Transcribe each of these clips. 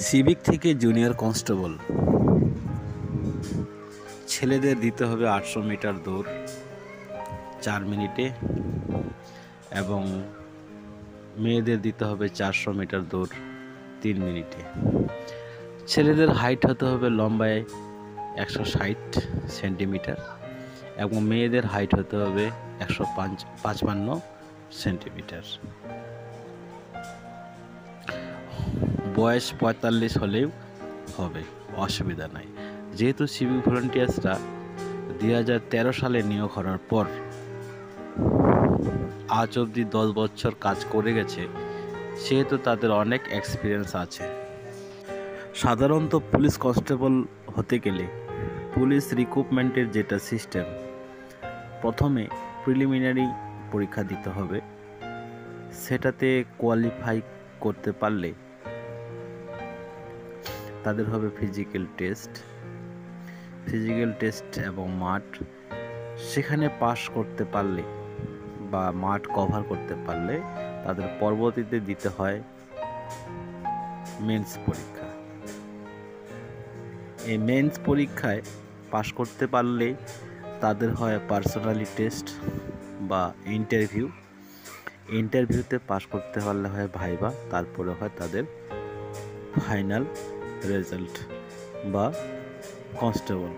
Civic থেকে junior constable ছেলেদের দিতে হবে 800 মিটার দৌড় 4 মিনিটে এবং মেয়েদের দিতে হবে 400 মিটার দৌড় 3 মিনিটে। ছেলেদের হাইট হতে হবে লম্বায় 160 সেন্টিমিটার এবং মেয়েদের হাইট হতে হবে 155 সেন্টিমিটার। বয়স 45 হলেও হবে, অসুবিধা নাই। যেহেতু সিভিক ভলান্টিয়ার্সরা 2013 সালে নিয়োগ করার পর আজ অবধি 10 বছর কাজ করে গেছে, সেহেতু তাদের অনেক এক্সপিরিয়েন্স আছে। সাধারণত পুলিশ কনস্টেবল হতে গেলে পুলিশ রিক্রুটমেন্টের যেটা সিস্টেম, প্রথমে প্রিলিমিনারি পরীক্ষা দিতে হবে। সেটাতে কোয়ালিফাই করতে পারলে তাদের হবে ফিজিক্যাল টেস্ট এবং মাঠ। সেখানে পাস করতে পারলে বা মাঠ কভার করতে পারলে তাদের পরবর্তীতে দিতে হয় মেন্স পরীক্ষা। এই মেন্স পরীক্ষায় পাস করতে পারলে তাদের হয় পার্সোনালি টেস্ট বা ইন্টারভিউতে পাস করতে পারলে হয় ভাইবা, তারপরে হয় তাদের ফাইনাল রেজাল্ট বা কনস্টেবল।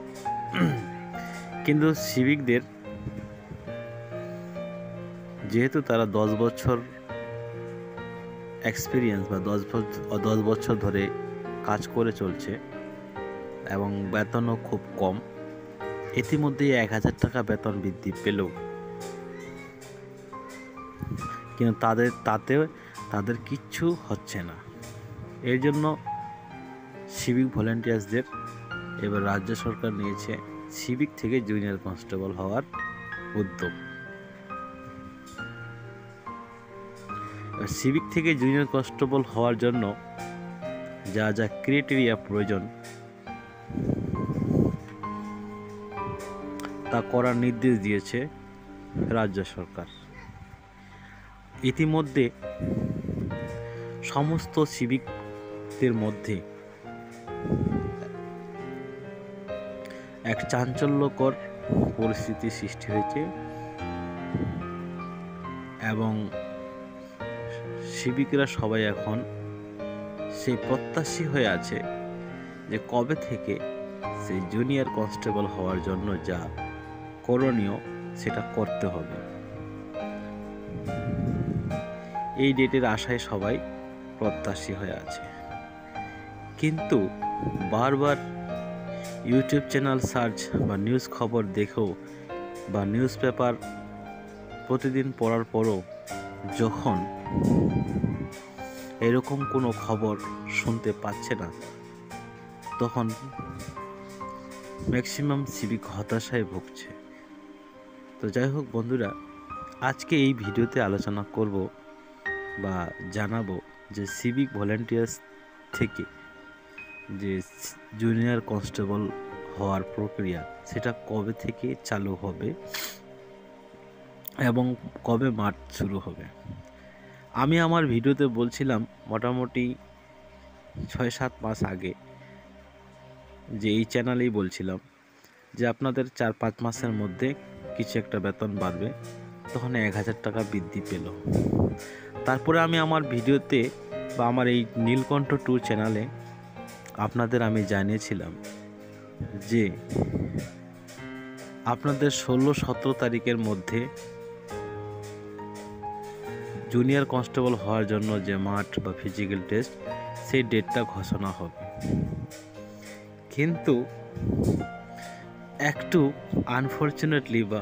কিন্তু সিভিকদের যেহেতু তারা 10 বছর এক্সপিরিয়েন্স বা 10 বছর ধরে কাজ করে চলছে এবং বেতনও খুব কম, ইতিমধ্যে 1000 টাকা বেতন বৃদ্ধি পেলেও কিন্তু তাদের কিচ্ছু হচ্ছে না। এর জন্য সিভিক ভলান্টিয়ার্সদের এবার রাজ্য সরকার নিয়েছে সিভিক থেকে জুনিয়র কনস্টেবল হওয়ার উদ্যোগ। সিভিক থেকে জুনিয়র কনস্টেবল হওয়ার জন্য যা যা ক্রাইটেরিয়া প্রয়োজন তা করার নির্দেশ দিয়েছে রাজ্য সরকার। ইতিমধ্যে সমস্ত সিভিকদের মধ্যে এক চাঞ্চল্যকর পরিস্থিতি সৃষ্টি হয়েছে এবং সিভিকরা সবাই এখন সেই প্রত্যাশী হয়ে আছে যে কবে থেকে সেই জুনিয়র কনস্টেবল হওয়ার জন্য যা করণীয় সেটা করতে হবে। এই ডেটের আশায় সবাই প্রত্যাশী হয়ে আছে, কিন্তু বারবার ইউটিউব চ্যানেল সার্চ বা নিউজ খবর দেখেও বা নিউজ পেপার প্রতিদিন পড়ার পরও যখন এরকম কোনো খবর শুনতে পাচ্ছে না, তখন ম্যাক্সিমাম সিভিক হতাশায় ভুগছে। তো যাই হোক বন্ধুরা, আজকে এই ভিডিওতে আলোচনা করব বা জানাবো যে সিভিক ভলান্টিয়ার্স থেকে যে জুনিয়র কনস্টেবল হওয়ার প্রক্রিয়া সেটা কবে থেকে চালু হবে এবং কবে মাঠ শুরু হবে। আমি আমার ভিডিওতে বলছিলাম মোটামুটি 6-7 মাস আগে, যে এই চ্যানেলেই বলছিলাম যে আপনাদের 4-5 মাসের মধ্যে কিছু একটা বেতন বাড়বে, তখন 1000 টাকা বৃদ্ধি পেল। তারপরে আমি আমার ভিডিওতে বা আমার এই নীলকণ্ঠ 2 চ্যানেলে আপনাদের আমি জানিয়েছিলাম যে আপনাদের 16-17 তারিখের মধ্যে জুনিয়র কনস্টেবল হওয়ার জন্য যে মাঠ বা ফিজিক্যাল টেস্ট সেই ডেটটা ঘোষণা হবে। কিন্তু একটু আনফরচুনেটলি বা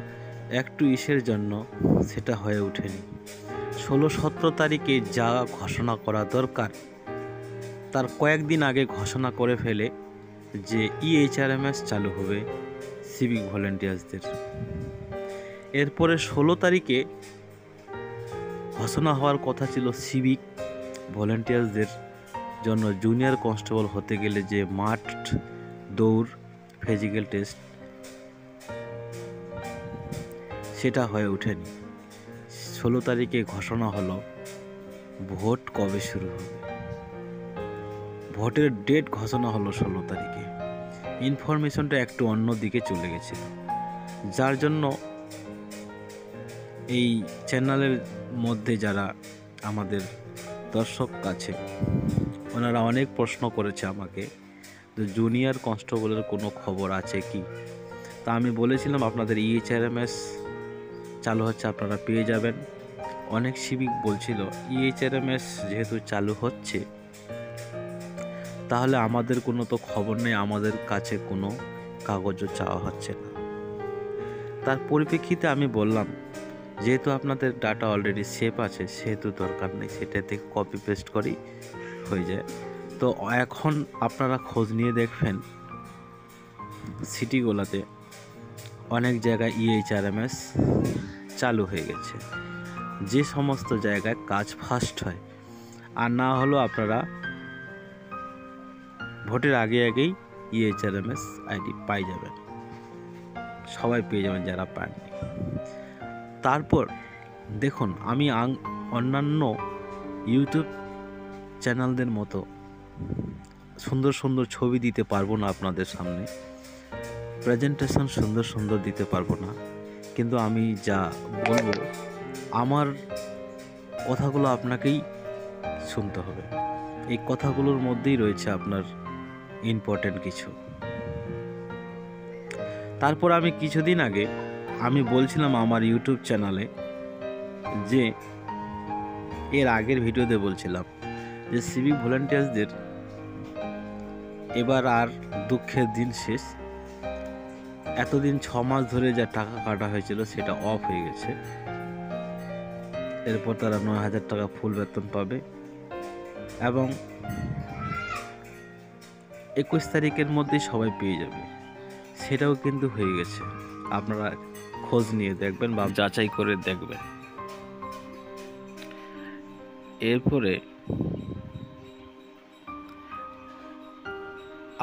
একটু ইসের জন্য সেটা হয়ে ওঠেনি। 16-17 তারিখে যা ঘোষণা করা দরকার তার কয়েকদিন আগে ঘোষণা করে ফেলে যে EHRMS চালু হবে সিভিক ভলান্টিয়ার্সদের। এরপরে 16 তারিখে ঘোষণা হওয়ার কথা ছিল সিভিক ভলান্টিয়ার্সদের জন্য জুনিয়র কনস্টেবল হতে গেলে যে মাঠ দৌড় ফিজিক্যাল টেস্ট সেটা হয়ে ওঠেনি। 16 তারিখে ঘোষণা হলো ভোট কবে শুরু হবে। ভোটের ডেট ঘোষণা হলো 16 তারিখে। ইনফরমেশনটা একটু অন্য দিকে চলে গেছিল, যার জন্য এই চ্যানেলের মধ্যে যারা আমাদের দর্শক আছে ওনারা অনেক প্রশ্ন করেছে আমাকে যে জুনিয়র কনস্টেবলের কোনো খবর আছে কি। তা আমি বলেছিলাম আপনাদের EHRMS চালু হচ্ছে, আপনারা পেয়ে যাবেন। অনেক সিভিক বলছিল EHRMS যেহেতু চালু হচ্ছে তাহলে আমাদের কোনো তো খবর নেই, আমাদের কাছে কোনো কাগজও চাওয়া হচ্ছে না। তার পরিপ্রেক্ষিতে আমি বললাম যেহেতু আপনাদের ডাটা অলরেডি সেভ আছে সেহেতু দরকার নেই, সেটাতে কপি পেস্ট করেই হয়ে যায়। তো এখন আপনারা খোঁজ নিয়ে দেখবেন সিটিগুলোতে অনেক জায়গায় EHRMS চালু হয়ে গেছে, যে সমস্ত জায়গায় কাজ ফাস্ট হয়। আর না হলেও আপনারা ভোটের আগেই EHRMS আইডি পাই যাবেন, সবাই পেয়ে যাবেন যারা পাননি। তারপর দেখুন, আমি অন্যান্য ইউটিউব চ্যানেলদের মতো সুন্দর সুন্দর ছবি দিতে পারবো না আপনাদের সামনে, প্রেজেন্টেশন সুন্দর সুন্দর দিতে পারবো না, কিন্তু আমি যা বলবো আমার কথাগুলো আপনাকেই শুনতে হবে। এই কথাগুলোর মধ্যেই রয়েছে আপনার ইম্পর্টেন্ট কিছু। তারপর আমি কিছুদিন আগে আমি বলছিলাম আমার ইউটিউব চ্যানেলে, যে এর আগের ভিডিওতে বলছিলাম যে সিভিক ভলেন্টিয়ার্সদের এবার আর দুঃখের দিন শেষ। এতদিন 6 মাস ধরে যা টাকা কাটা হয়েছিল সেটা অফ হয়ে গেছে। এরপর তারা 9,000 টাকা ফুল বেতন পাবে এবং 21 তারিখের মধ্যেই সবাই পেয়ে যাবে, সেটাও কিন্তু হয়ে গেছে। আপনারা খোঁজ নিয়ে দেখবেন বা যাচাই করে দেখবেন। এরপরে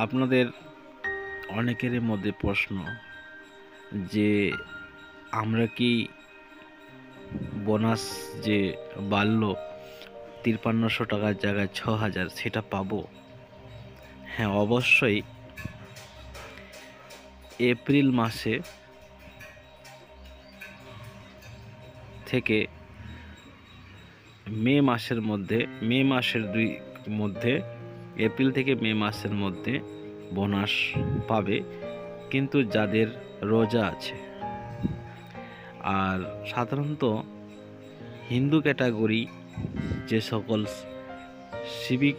আপনাদের অনেকের মধ্যে প্রশ্ন যে আমরা কি বোনাস যে বাড়লো 5300 টাকার জায়গায় 6000 সেটা পাবো? হ্যাঁ, অবশ্যই। এপ্রিল মাসে থেকে মে মাসের মধ্যে, এপ্রিল থেকে মে মাসের মধ্যে বোনাস পাবে, কিন্তু যাদের রোজা আছে। আর সাধারণত হিন্দু ক্যাটাগরি যে সকল সিভিক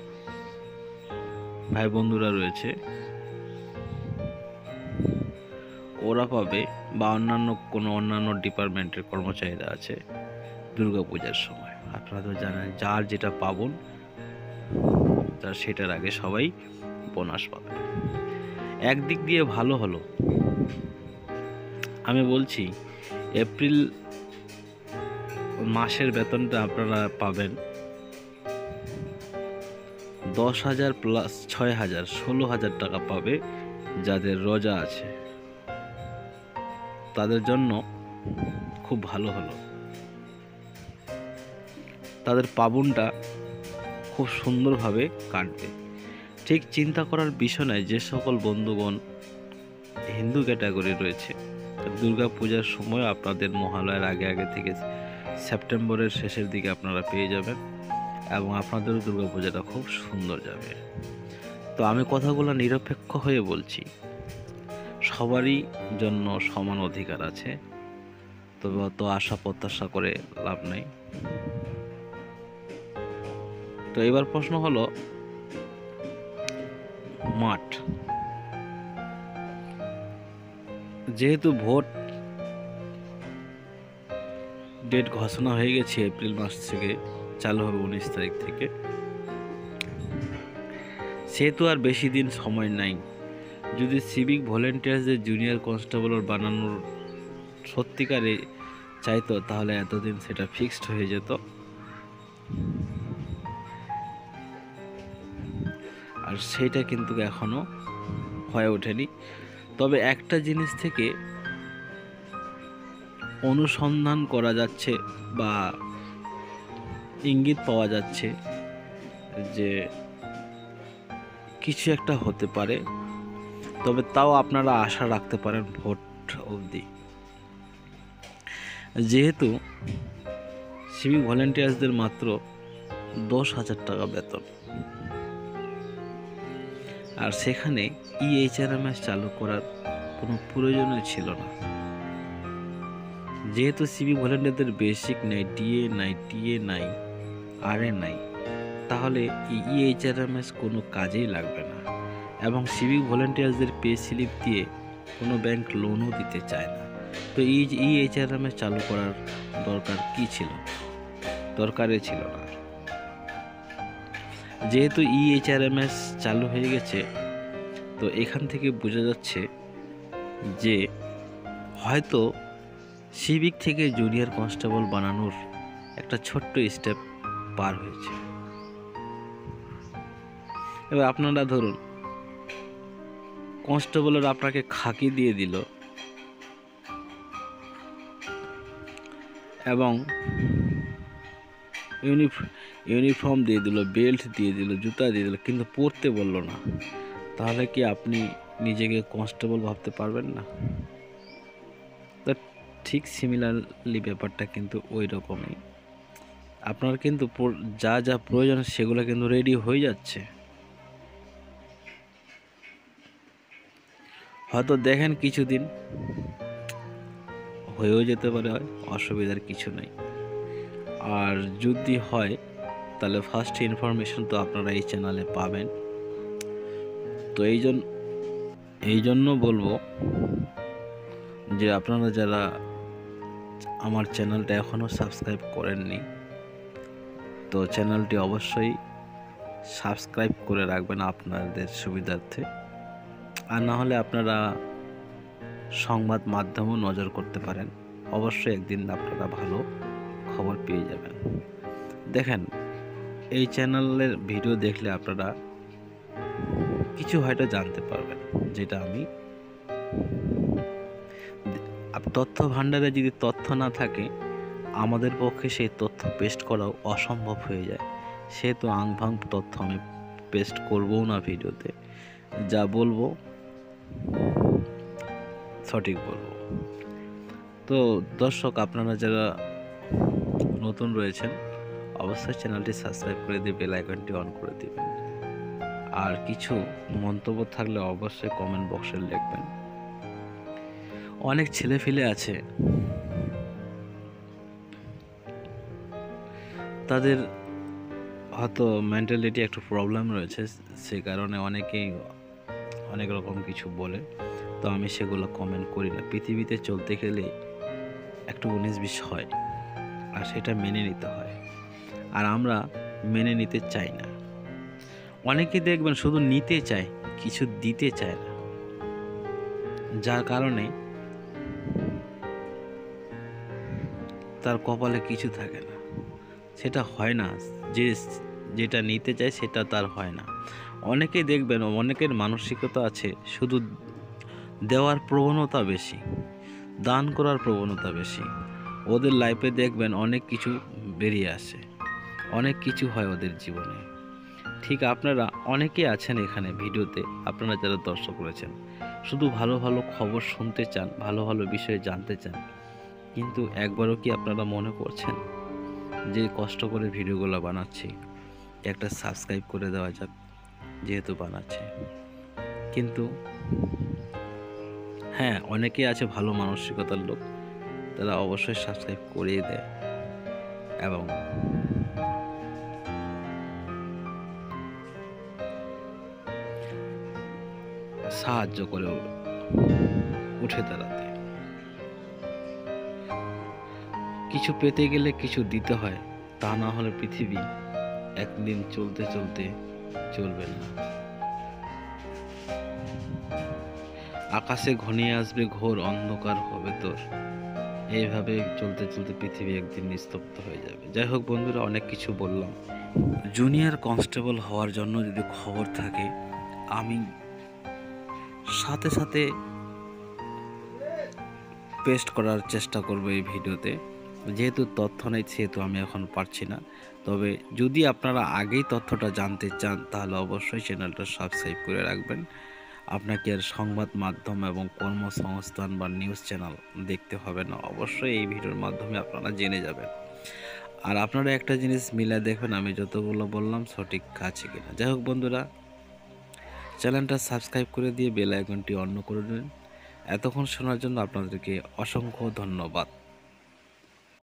ভাই বন্ধুরা রয়েছে ওরা পাবে, বা অন্যান্য ডিপার্টমেন্টের কর্মচারীরা আছে দুর্গাপূজার সময়। আপনারা তো জানেন যার যেটা পাবন তার সেটার আগে সবাই বোনাস পাবে। একদিক দিয়ে ভালো হলো, আমি বলছি এপ্রিল মাসের বেতনটা আপনারা পাবেন 10,000 প্লাস 6,000, 16,000 টাকা পাবে যাদের রোজা আছে। তাদের জন্য খুব ভালো হলো, তাদের পাবনটা খুব সুন্দরভাবে কাটবে। ঠিক চিন্তা করার বিষয় নয়, যে সকল বন্ধুগণ হিন্দু ক্যাটাগরি রয়েছে দুর্গা পূজার সময় আপনাদের মহালয়ার আগে থেকে সেপ্টেম্বরের শেষের দিকে আপনারা পেয়ে যাবেন এবং আপনাদেরও দুর্গা পূজাটা খুব সুন্দর যাবে। তো আমি কথাগুলো নিরপেক্ষ হয়ে বলছি, সবারই জন্য সমান অধিকার আছে, তবে অত আশা প্রত্যাশা করে লাভ নেই। তো এবার প্রশ্ন হলো মাঠ, যেহেতু ভোট ডেট ঘোষণা হয়ে গেছে, এপ্রিল মাস থেকে চালু হবে 19 তারিখ থেকে, সেহেতু আর বেশি দিন সময় নাই। যদি সিভিক ভলেন্টিয়ার্সদের জুনিয়র কনস্টেবল বানানোর সত্যিকারে চাইতো তাহলে এতদিন সেটা ফিক্সড হয়ে যেত। আর সেটা কিন্তু এখনো হয়ে ওঠেনি। তবে একটা জিনিস থেকে অনুসন্ধান করা যাচ্ছে বা ইঙ্গিত পাওয়া যাচ্ছে যে কিছু একটা হতে পারে, তবে তাও আপনারা আশা রাখতে পারেন ভোট অবধি। যেহেতু সিভিক ভলেন্টিয়ার্সদের মাত্র 10,000 টাকা বেতন, আর সেখানে EHRMS চালু করার কোনো প্রয়োজনই ছিল না। যেহেতু সিভিক ভলেন্টিয়ারদের বেসিক নাই, DA নাই, TA নাই, RA নাই, তাহলে EHRMS কোনো কাজেই লাগবে না। এবং সিভিক ভলেন্টিয়ার্সদের পে স্লিপ দিয়ে কোনো ব্যাংক লোনও দিতে চায় না। তো EHRMS চালু করার দরকার কি ছিল? দরকারই ছিল না। যেহেতু EHRMS চালু হয়ে গেছে, তো এখান থেকে বোঝা যাচ্ছে যে হয়তো সিভিক থেকে জুনিয়র কনস্টেবল বানানোর একটা ছোট্ট স্টেপ পার হয়েছে। এবার আপনারা ধরুন কনস্টেবলের আপনাকে খাকি দিয়ে দিল এবং ইউনিফর্ম দিয়ে দিল, বেল্ট দিয়ে দিল, জুতা দিয়ে দিল, কিন্তু পরতে বললো না, তাহলে কি আপনি নিজেকে কনস্টেবল ভাবতে পারবেন না? তো ঠিক সিমিলারলি ব্যাপারটা কিন্তু ওই রকমই। আপনার কিন্তু যা যা প্রয়োজন সেগুলো কিন্তু রেডি হয়ে যাচ্ছে। হয়তো দেখেন কিছুদিন হয়েও যেতে পারে, হয় অসুবিধার কিছু নেই। আর যদি হয় তাহলে ফার্স্ট ইনফরমেশন তো আপনারা এই চ্যানেলে পাবেন। তো এই জন্য বলবো যে আপনারা যারা আমার চ্যানেলটা এখনও সাবস্ক্রাইব করেননি, তো চ্যানেলটি অবশ্যই সাবস্ক্রাইব করে রাখবেন আপনাদের সুবিধার্থে। আর না হলে আপনারা সংবাদ মাধ্যমও নজর করতে পারেন, অবশ্যই একদিন আপনারা ভালো খবর পেয়ে যাবেন। দেখেন, এই চ্যানেলের ভিডিও দেখলে আপনারা কিছু হয়তো জানতে পারবেন, যেটা আমি তথ্য ভাণ্ডারে যদি তথ্য না থাকে আমাদের পক্ষে সেই তথ্য পেস্ট করাও অসম্ভব হয়ে যায়। সেহেতু আংভাং তথ্য আমি পেস্ট করবও না ভিডিওতে, যা বলবো সঠিক বলবো। তো দর্শক, আপনারা যারা নতুন রয়েছেন অবশ্যই চ্যানেলটি সাবস্ক্রাইব করে দিয়ে বেল আইকনটি অন করে দিবেন। আর কিছু মন্তব্য থাকলে অবশ্যই কমেন্ট বক্সে লিখবেন। অনেক ছেলেপিলে আছে, তাদের হয়তো মেন্টালিটি একটু প্রবলেম রয়েছে, সে কারণে অনেকেই অনেক রকম কিছু বলে। তো আমি সেগুলো কমেন্ট করি না। পৃথিবীতে চলতে গেলে একটু 19-20 হয়, আর সেটা মেনে নিতে হয়, আর আমরা মেনে নিতে চাই না। অনেকেই দেখবেন শুধু নিতে চায়, কিছু দিতে চায় না, যার কারণে তার কপালে কিছু থাকে না, সেটা হয় না। যেটা নিতে চায় সেটা তার হয় না। অনেকেই দেখবেন, অনেকের মানসিকতা আছে শুধু দেওয়ার প্রবণতা বেশি, দান করার প্রবণতা বেশি। ওদের লাইফে দেখবেন অনেক কিছু বেরিয়ে আসে, অনেক কিছু হয় ওদের জীবনে। ঠিক আপনারা অনেকেই আছেন এখানে ভিডিওতে, আপনারা যারা দর্শক রয়েছেন, শুধু ভালো ভালো খবর শুনতে চান, ভালো ভালো বিষয়ে জানতে চান, কিন্তু একবারও কি আপনারা মনে করছেন যে কষ্ট করে ভিডিওগুলো বানাচ্ছি, একটা সাবস্ক্রাইব করে দেওয়া যাক যেহেতু বানাচ্ছি? কিন্তু হ্যাঁ, অনেকেই আছে ভালো মানসিকতার লোক, তারা অবশ্যই সাবস্ক্রাইব করিয়ে দেয় এবং সাহায্য করে উঠে দাঁড়াতে। কিছু পেতে গেলে কিছু দিতে হয়, তা না হলে পৃথিবী একদিন চলতে চলতে চলবে না। আকাশে ঘনিয়ে আসবে ঘোর অন্ধকার হবে তোর, এইভাবে চলতে চলতে পৃথিবী একদিন নিস্তব্ধ হয়ে যাবে। যাই হোক বন্ধুরা, অনেক কিছু বললাম। জুনিয়র কনস্টেবল হওয়ার জন্য যদি খবর থাকে, আমি সাথে সাথে পেস্ট করার চেষ্টা করব এই ভিডিওতে। যেহেতু তথ্য নেই সেহেতু আমি এখন পারছি না। তবে যদি আপনারা আগেই তথ্যটা জানতে চান তাহলে অবশ্যই চ্যানেলটা সাবস্ক্রাইব করে রাখবেন। আপনাকে আর সংবাদ মাধ্যম এবং কর্মসংস্থান বা নিউজ চ্যানেল দেখতে হবে না, অবশ্যই এই ভিডিওর মাধ্যমে আপনারা জেনে যাবেন। আর আপনারা একটা জিনিস মিলে দেখবেন আমি যতগুলো বললাম সঠিক আছে কিনা। যাই হোক বন্ধুরা, চ্যানেলটা সাবস্ক্রাইব করে দিয়ে বেল আইকনটি অন করে দিন। এতক্ষণ শোনার জন্য আপনাদেরকে অসংখ্য ধন্যবাদ।